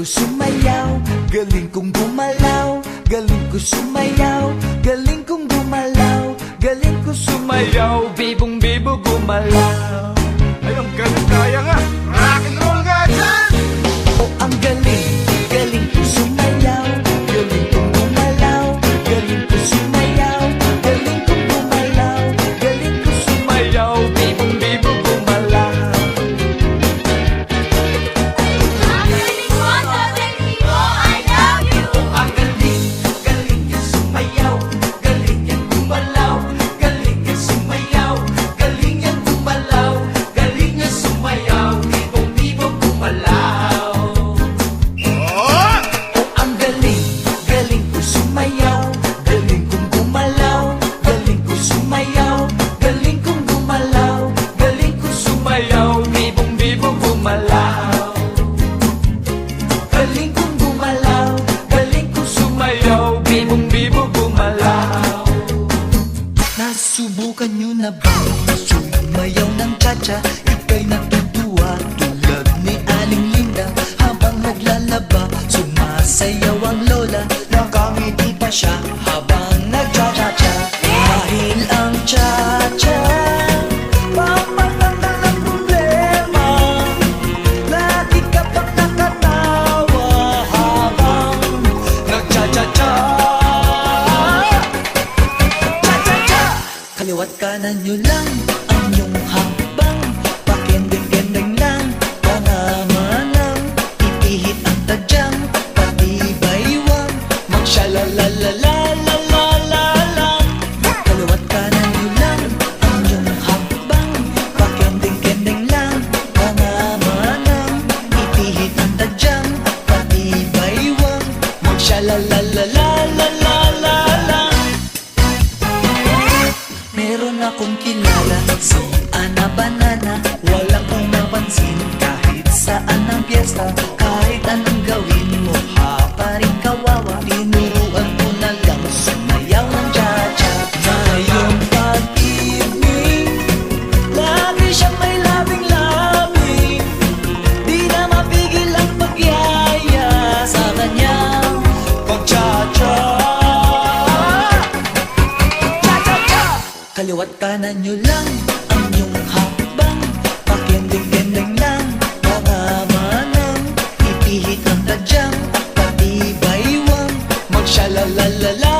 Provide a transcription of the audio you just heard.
sumayaw, galing kong gumalaw. Galing ko sumayaw, galing kong gumalaw. Galing ko sumayaw, bibong bibo gumalaw. Ay, ang galing, kaya nga. Rock and roll nga dyan. Oh, ang galing, galing ko sumayaw. Galing kong gumalaw, galing ko sumayaw. Galing kong gumalaw, galing ko sumayaw, bibong bibo gumalaw. Ang galing mo, Toteng Timo, I love you. Ang galing, galing ka sumayaw. Galing yan gumalaw, galing ka sumayaw. Galing yan gumalaw, galing yan sumayaw. Bibong bibo gumalaw. Oh! Ang galing, galing ko sumayaw. Galing kong gumalaw, galing ko sumayaw. Galing kong gumalaw, galing ko sumayaw. Bibong bibo gumalaw. Galing kong gumalaw, galing ko sumayaw. Bibong bibo gumalaw. Nasubukan nyo na ba sumayaw ng cha-cha? Ika'y natutuwa tulad ni Aling Linda. Habang naglalaba, sumasayaw ang lola. Nakangiti pa siya habang nagcha-cha-cha. Dahil ang cha-cha pampatanggal ng problema. Lagi ka pang nakatawa habang nagcha-cha-cha. Cha-cha-cha! Kaliwat kanan nyo lang ang iyong hakbang. Pakending-kending lang mga manang. Ipihit ang tadyang pati baywang. Magshalalalalalalalang. Kaliwat kanan nyo lang ang iyong hakbang. Pakending-kending lang mga manang. Ipihit ang tadyang pati baywang. Magshalalalalalalalang. Meron akong kilala, si Ana Banana. Wala kong napansin kahit saan ang piyesta. Kahit anong gawin mo, pa rin kawawa. Tinuruan ko na lang sumayaw ng cha-cha. Ngayong pag-ibig, lagi siyang may labing-labing. Di na mapigil ang pagyaya sa kanyang pag-cha-cha. Cha-cha-cha! Kaliwat kanan nyo lang ang iyong hakbang. Pakending-kending lang mga manang. Ipihit ang tadyang pati baywang. Magshalalala